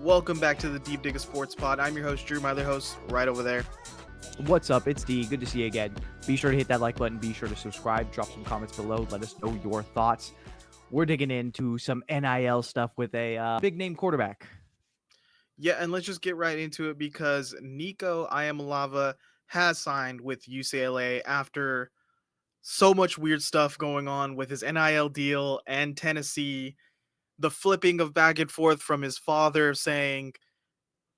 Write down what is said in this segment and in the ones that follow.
Welcome back to the Deep Dig Sports Pod. I'm your host, Drew, my other host, right over there. What's up? It's Dee. Good to see you again. Be sure to hit that like button. Be sure to subscribe. Drop some comments below. Let us know your thoughts. We're digging into some NIL stuff with a big name quarterback. Yeah, and let's just get right into it because Nico Iamalaeve has signed with UCLA after so much weird stuff going on with his NIL deal and Tennessee. The flipping of back and forth from his father saying,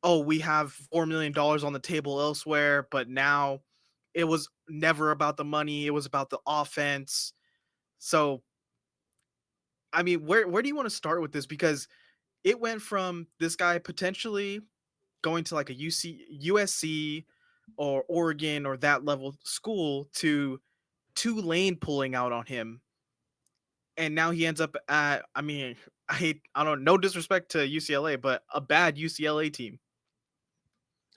oh, we have $4 million on the table elsewhere, but now it was never about the money. It was about the offense. So, I mean, where do you want to start with this? Because it went from this guy potentially going to like a USC or Oregon or that level school to Tulane pulling out on him. And now he ends up at, I mean, I don't no disrespect to UCLA, but a bad UCLA team.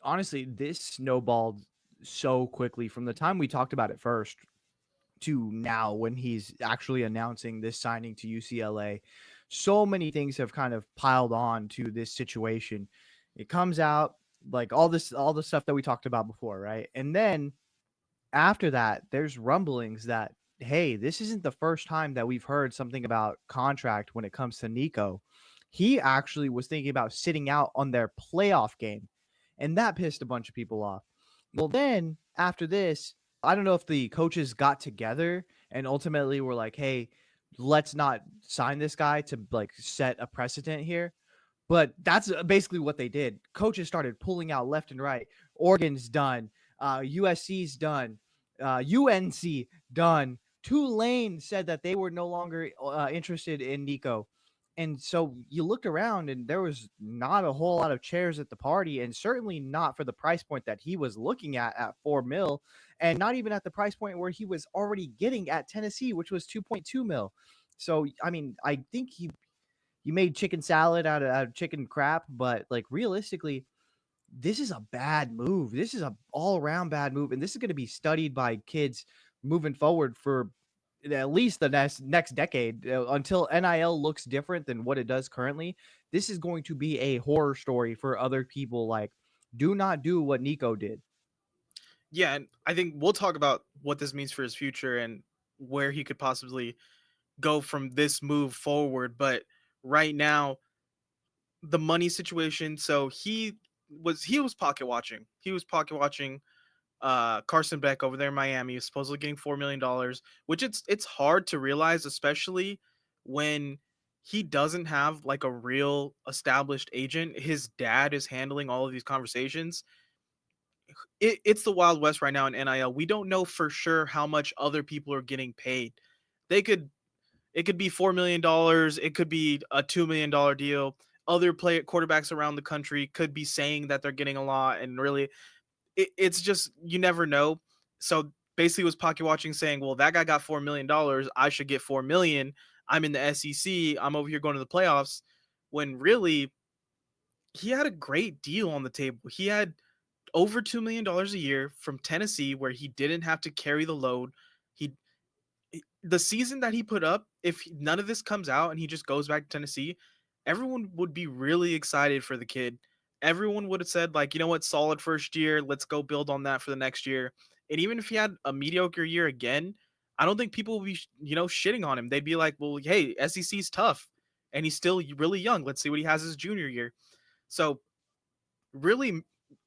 Honestly, this snowballed so quickly from the time we talked about it first to now when he's actually announcing this signing to UCLA. So many things have kind of piled on to this situation. It comes out like all the stuff that we talked about before, right? And then after that, there's rumblings that, hey, this isn't the first time that we've heard something about contract when it comes to Nico. He actually was thinking about sitting out on their playoff game, and that pissed a bunch of people off. Well, then after this, I don't know if the coaches got together and ultimately were like, hey, let's not sign this guy to like set a precedent here. But that's basically what they did. Coaches started pulling out left and right. Oregon's done. USC's done. UNC done. Tulane said that they were no longer interested in Nico. And so you looked around and there was not a whole lot of chairs at the party, and certainly not for the price point that he was looking at 4 mil, and not even at the price point where he was already getting at Tennessee, which was 2.2 mil. So, I mean, I think you made chicken salad out of chicken crap, but like realistically, this is a bad move. This is a all around bad move, and this is going to be studied by kids moving forward for at least the next decade until NIL looks different than what it does currently. This is going to be a horror story for other people. Like, do not do what Nico did. Yeah, and I think we'll talk about what this means for his future and where he could possibly go from this move forward. But right now, the money situation. So he was pocket watching. He was pocket watching Carson Beck over there in Miami. He's supposedly getting $4 million, which it's hard to realize, especially when he doesn't have like a real established agent. His dad is handling all of these conversations. It's the Wild West right now in NIL. We don't know for sure how much other people are getting paid. They could it could be $4 million. It could be a $2 million deal. Other quarterbacks around the country could be saying that they're getting a lot, and really, it's just you never know. So basically, was pocket watching saying, "Well, that guy got $4 million. I should get 4 million. I'm in the SEC. I'm over here going to the playoffs." When really, he had a great deal on the table. He had over $2 million a year from Tennessee, where he didn't have to carry the load. He the season that he put up, if none of this comes out and he just goes back to Tennessee, everyone would be really excited for the kid. Everyone would have said, like, you know what, solid first year. Let's go build on that for the next year. And even if he had a mediocre year again, I don't think people would be, shitting on him. They'd be like, well, hey, SEC's tough. And he's still really young. Let's see what he has his junior year. So, really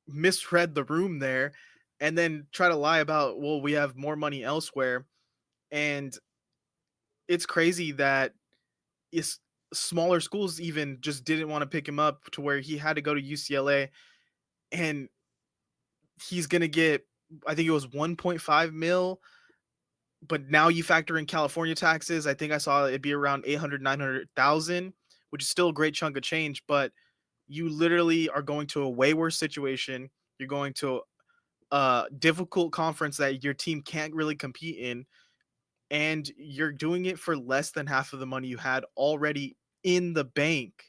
misread the room there and then try to lie about, well, we have more money elsewhere. And it's crazy that is smaller schools even just didn't want to pick him up to where he had to go to UCLA, and he's going to get, I think it was 1.5 mil, but now you factor in California taxes. I think I saw it'd be around 800, 900,000, which is still a great chunk of change, but you literally are going to a way worse situation. You're going to a difficult conference that your team can't really compete in, and you're doing it for less than half of the money you had already in the bank.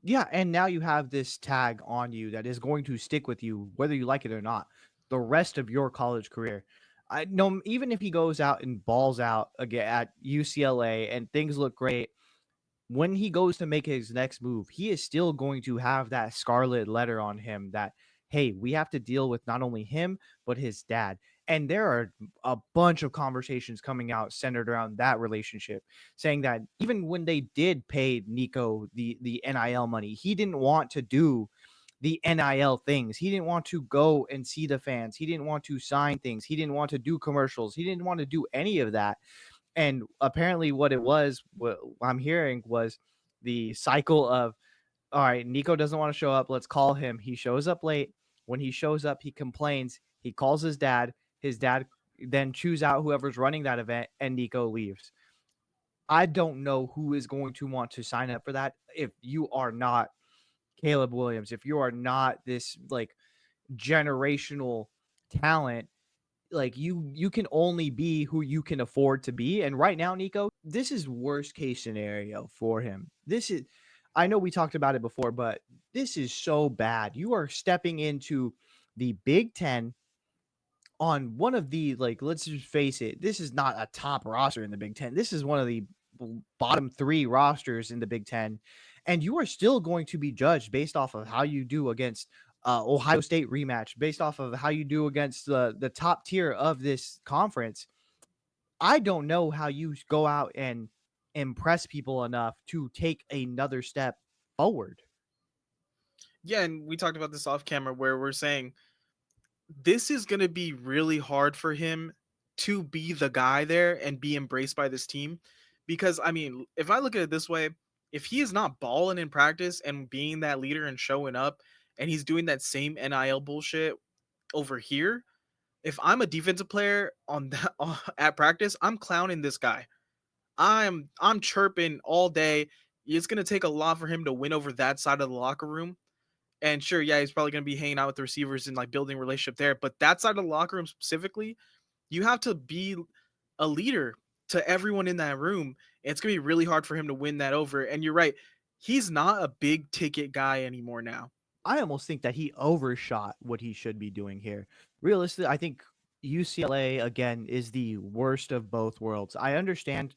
Yeah, and now you have this tag on you that is going to stick with you, whether you like it or not, the rest of your college career. I know even if he goes out and balls out again at UCLA and things look great, when he goes to make his next move, he is still going to have that scarlet letter on him that, hey, we have to deal with not only him, but his dad. And there are a bunch of conversations coming out centered around that relationship, saying that even when they did pay Nico the NIL money, he didn't want to do the NIL things. He didn't want to go and see the fans. He didn't want to sign things. He didn't want to do commercials. He didn't want to do any of that. And apparently, what it was, what I'm hearing was the cycle of, all right, Nico doesn't want to show up. Let's call him. He shows up late. When he shows up, he complains. He calls his dad. His dad then chews out whoever's running that event, and Nico leaves. I don't know who is going to want to sign up for that if you are not Caleb Williams, if you are not this like generational talent. Like you can only be who you can afford to be. And right now, Nico, this is worst case scenario for him. This is, I know we talked about it before, but this is so bad. You are stepping into the Big Ten on one of the, like, let's just face it, this is not a top roster in the Big Ten. This is one of the bottom three rosters in the Big Ten. And you are still going to be judged based off of how you do against Ohio State rematch, based off of how you do against the top tier of this conference. I don't know how you go out and impress people enough to take another step forward. Yeah, and we talked about this off camera where we're saying this is going to be really hard for him to be the guy there and be embraced by this team. Because, I mean, if I look at it this way, if he is not balling in practice and being that leader and showing up, and he's doing that same NIL bullshit over here, if I'm a defensive player on that at practice, I'm clowning this guy. I'm chirping all day. It's gonna take a lot for him to win over that side of the locker room. And sure, yeah, he's probably gonna be hanging out with the receivers and like building a relationship there. But that side of the locker room specifically, you have to be a leader to everyone in that room. And it's gonna be really hard for him to win that over. And you're right, he's not a big ticket guy anymore now. I almost think that he overshot what he should be doing here. Realistically, I think UCLA again is the worst of both worlds. I understand,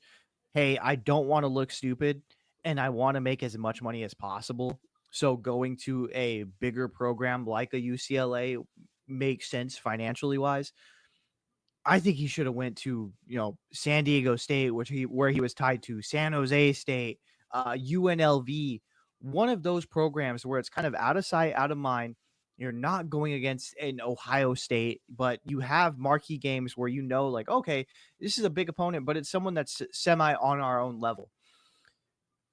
hey, I don't want to look stupid and I want to make as much money as possible. So going to a bigger program like a UCLA makes sense financially wise. I think he should have went to, San Diego State, where he was tied to San Jose State, UNLV, one of those programs where it's kind of out of sight, out of mind. You're not going against an Ohio State, but you have marquee games where like, okay, this is a big opponent, but it's someone that's semi on our own level.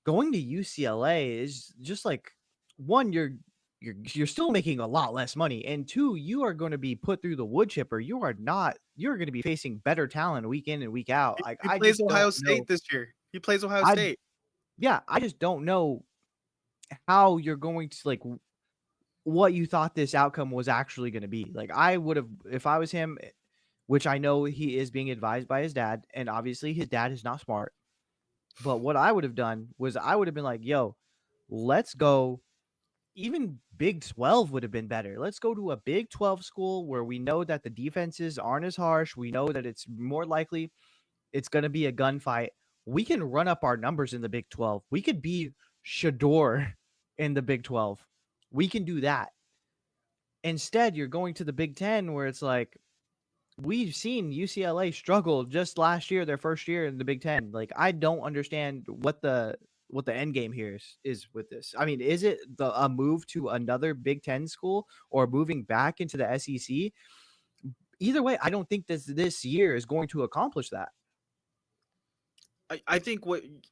Going to UCLA is just like, one, you're still making a lot less money, and two, you are going to be put through the wood chipper. You're going to be facing better talent week in and week out. Like, He I plays just don't Ohio know. State this year. He plays Ohio I State. Yeah, I just don't know how you're going to, like, what you thought this outcome was actually going to be. Like, I would have, if I was him, which I know he is being advised by his dad, and obviously his dad is not smart. But what I would have done was I would have been like, yo, let's go. Even Big 12 would have been better. Let's go to a Big 12 school where we know that the defenses aren't as harsh. We know that it's more likely it's going to be a gunfight. We can run up our numbers in the Big 12. We could be Shador in the Big 12. We can do that. Instead, you're going to the Big 10 where it's like, we've seen UCLA struggle just last year, their first year in the Big Ten. Like, I don't understand what the end game here is with this. I mean, is it a move to another Big Ten school or moving back into the SEC? Either way, I don't think this year is going to accomplish that. I think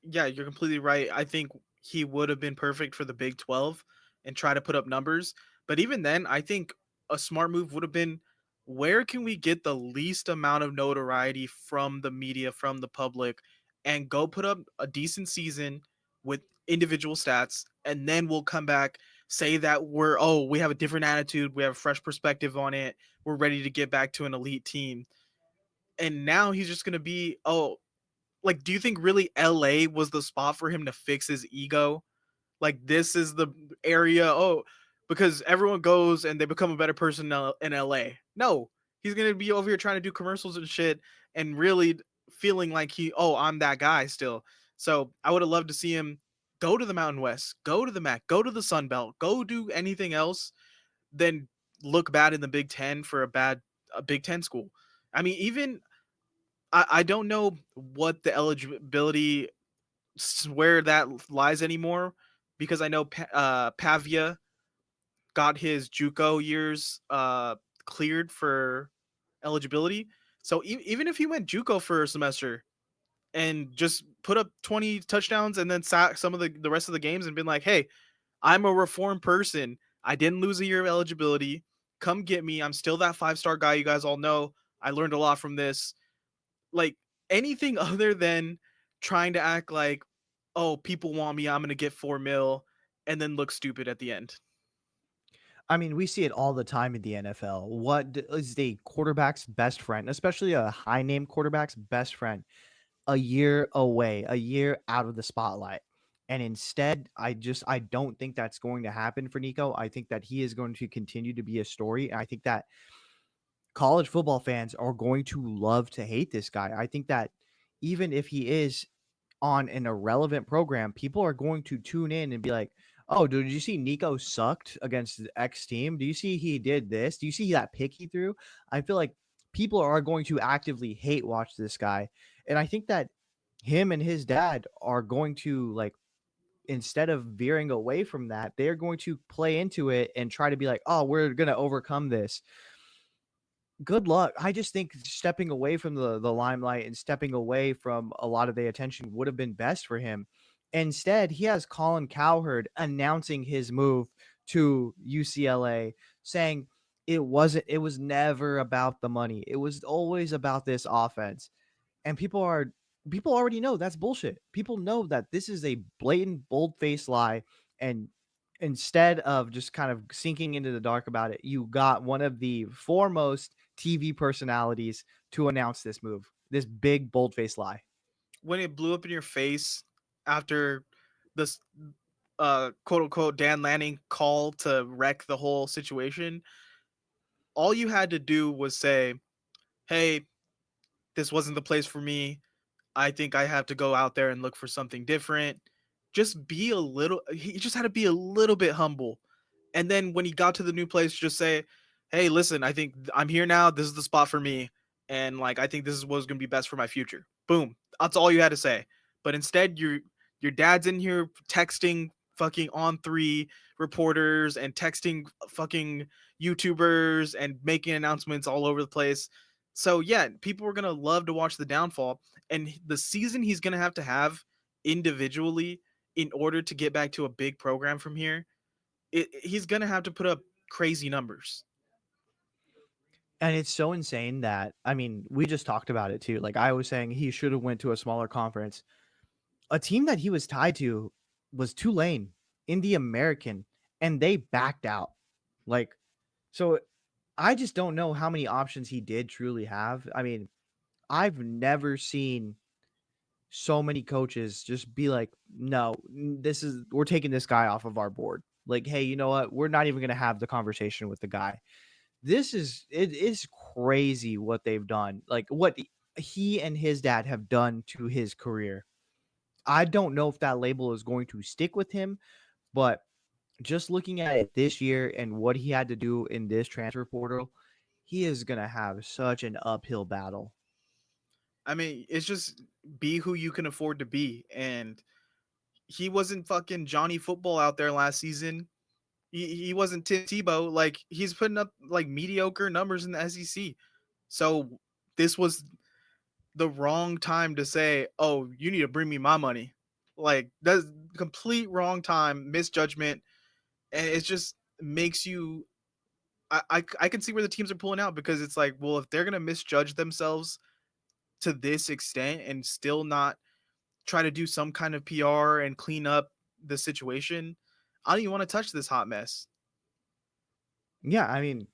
yeah, you're completely right. I think he would have been perfect for the Big 12 and try to put up numbers. But even then, I think a smart move would have been where can we get the least amount of notoriety from the media, from the public, and go put up a decent season with individual stats. And then we'll come back, say that we have a different attitude, we have a fresh perspective on it, we're ready to get back to an elite team. And now he's just going to be, like, do you think really LA was the spot for him to fix his ego? Like, this is the area, because everyone goes and they become a better person in LA. No, he's gonna be over here trying to do commercials and shit and really feeling like I'm that guy still. So I would have loved to see him Go to the Mountain West, go to the MAC, go to the Sun Belt, go do anything else than look bad in the Big Ten for a Big Ten school. I mean, even I don't know what the eligibility where that lies anymore because I know Pavia got his JUCO years cleared for eligibility. So even if he went JUCO for a semester and just put up 20 touchdowns and then sat some of the rest of the games and been like, "Hey, I'm a reformed person. I didn't lose a year of eligibility. Come get me. I'm still that 5-star guy you guys all know. I learned a lot from this." Like anything other than trying to act like, "Oh, people want me. I'm going to get 4 mil," and then look stupid at the end. I mean, we see it all the time in the NFL. Is the quarterback's best friend, especially a high name quarterback's best friend, a year away, a year out of the spotlight? And instead, I don't think that's going to happen for Nico. I think that he is going to continue to be a story. And I think that college football fans are going to love to hate this guy. I think that even if he is on an irrelevant program, people are going to tune in and be like, "Oh, dude, did you see Nico sucked against the X team? Do you see he did this? Do you see that pick he threw?" I feel like people are going to actively hate watch this guy. And I think that him and his dad are going to like instead of veering away from that, they're going to play into it and try to be like, "Oh, we're going to overcome this." Good luck. I just think stepping away from the limelight and stepping away from a lot of the attention would have been best for him. Instead, he has Colin Cowherd announcing his move to UCLA, saying it was never about the money. It was always about this offense. And people already know that's bullshit. People know that this is a blatant, bold-faced lie. And instead of just kind of sinking into the dark about it, you got one of the foremost TV personalities to announce this move, this big, bold-faced lie. When it blew up in your face after this quote unquote Dan Lanning call to wreck the whole situation, all you had to do was say, "Hey, this wasn't the place for me. I think I have to go out there and look for something different." Just be a little he just had to be a little bit humble. And then when he got to the new place, just say, "Hey, listen, I think I'm here now. This is the spot for me. And like I think this is what's gonna be best for my future." Boom. That's all you had to say. But instead, your dad's in here texting fucking on three reporters and texting fucking YouTubers and making announcements all over the place. So yeah, people are gonna love to watch the downfall. And the season he's gonna have to have individually in order to get back to a big program from here, he's gonna have to put up crazy numbers. And it's so insane that I mean, we just talked about it too. Like I was saying, he should have went to a smaller conference. A team that he was tied to was Tulane in the American, and they backed out. Like, so I just don't know how many options he did truly have. I mean, I've never seen so many coaches just be like, "No, we're taking this guy off of our board." Like, "Hey, you know what? We're not even going to have the conversation with the guy." It is crazy what they've done. Like what he and his dad have done to his career. I don't know if that label is going to stick with him, but just looking at it this year and what he had to do in this transfer portal, he is going to have such an uphill battle. I mean, it's just be who you can afford to be. And he wasn't fucking Johnny Football out there last season. He wasn't Tim Tebow. Like he's putting up like mediocre numbers in the SEC. So this was the wrong time to say, "Oh, you need to bring me my money." Like that's complete wrong time, misjudgment, and it just makes you. I can see where the teams are pulling out because it's like, well, if they're gonna misjudge themselves to this extent and still not try to do some kind of PR and clean up the situation, I don't even want to touch this hot mess. Yeah, I mean,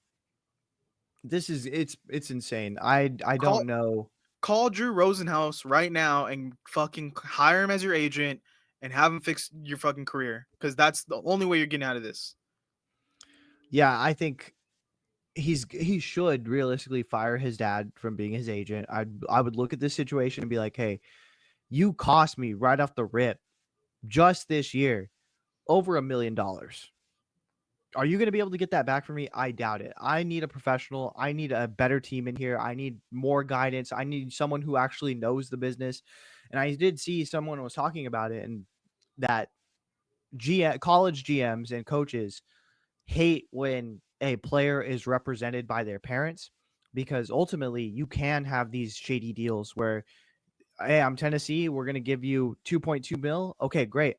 it's insane. I Call don't know. call Drew Rosenhaus right now and fucking hire him as your agent and have him fix your fucking career because that's the only way you're getting out of this. Yeah, I think he should realistically fire his dad from being his agent. I would look at this situation and be like, "Hey, you cost me right off the rip just this year, over $1 million. Are you going to be able to get that back for me? I doubt it. I need a professional. I need a better team in here. I need more guidance. I need someone who actually knows the business. And I did see someone was talking about it, and that college GMs and coaches hate when a player is represented by their parents, because ultimately you can have these shady deals where, hey, I'm Tennessee, we're going to give you 2.2 mil. Okay, great.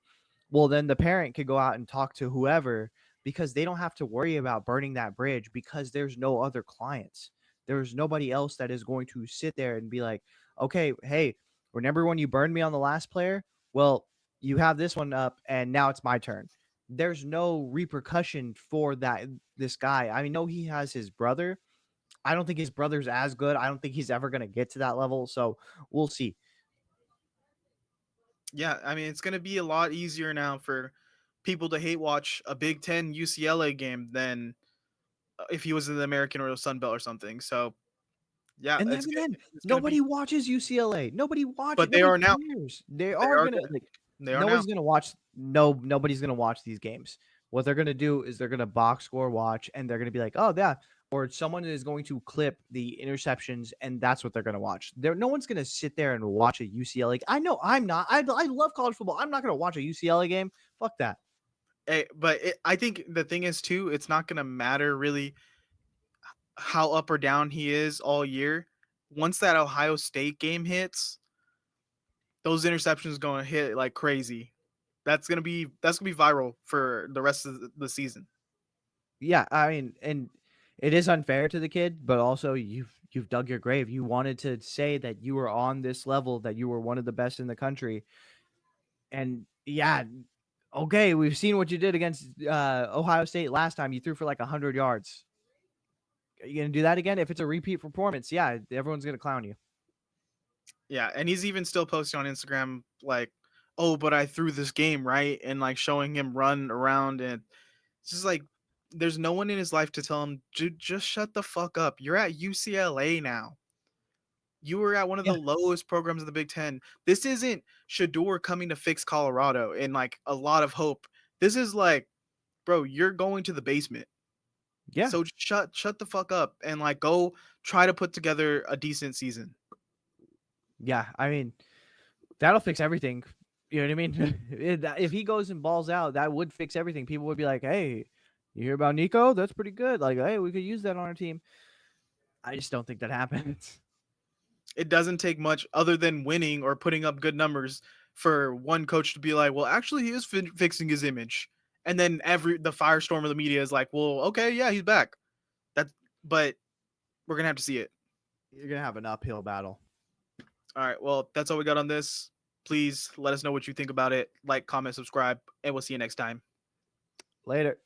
Well, then the parent could go out and talk to whoever, because they don't have to worry about burning that bridge, because there's no other clients. There's nobody else that is going to sit there and be like, okay, hey, remember when you burned me on the last player? Well, you have this one up and now it's my turn. There's no repercussion for that. This guy, I know he has his brother. I don't think his brother's as good. I don't think he's ever going to get to that level. So we'll see. Yeah, I mean, it's going to be a lot easier now for people to hate watch a Big Ten UCLA game than if he was in the American or the Sun Belt or something. So yeah, And even then, it's gonna be. nobody watches UCLA. But they Nobody are now. cares. They They are are. gonna like They are now. nobody's gonna watch nobody's gonna watch these games. What they're gonna do is they're gonna box score watch, and they're gonna be like, oh yeah. Or someone is going to clip the interceptions, and that's what they're gonna watch. No one's gonna sit there and watch a UCLA. I know I'm not. I love college football. I'm not gonna watch a UCLA game. Fuck that. But I think the thing is too, it's not gonna matter really how up or down he is all year. Once that Ohio State game hits, those interceptions going to hit like crazy. That's gonna be viral for the rest of the season. Yeah, I mean, and it is unfair to the kid, but also you've dug your grave. You wanted to say that you were on this level, that you were one of the best in the country. And yeah, okay, we've seen what you did against Ohio State last time. You threw for like 100 yards. Are you going to do that again? If it's a repeat performance, yeah, everyone's going to clown you. Yeah, and he's even still posting on Instagram like, "Oh, but I threw this game right," and like showing him run around, and it's just like there's no one in his life to tell him, Just shut the fuck up. You're at UCLA now. You were at one of Yeah. the lowest programs in the Big Ten. This isn't Shador coming to fix Colorado and like a lot of hope. This is like, bro, you're going to the basement. Yeah. So shut the fuck up and like go try to put together a decent season. Yeah. I mean, that'll fix everything. You know what I mean? If he goes and balls out, that would fix everything. People would be like, hey, you hear about Nico? That's pretty good. Like, hey, we could use that on our team. I just don't think that happens. It doesn't take much other than winning or putting up good numbers for one coach to be like, well, actually, he is fixing his image, and then the firestorm of the media is like, well, okay, yeah, he's back. That, but we're gonna have to see it. You're going to have an uphill battle. All right, well, that's all we got on this. Please let us know what you think about it. Like, comment, subscribe, and we'll see you next time. Later.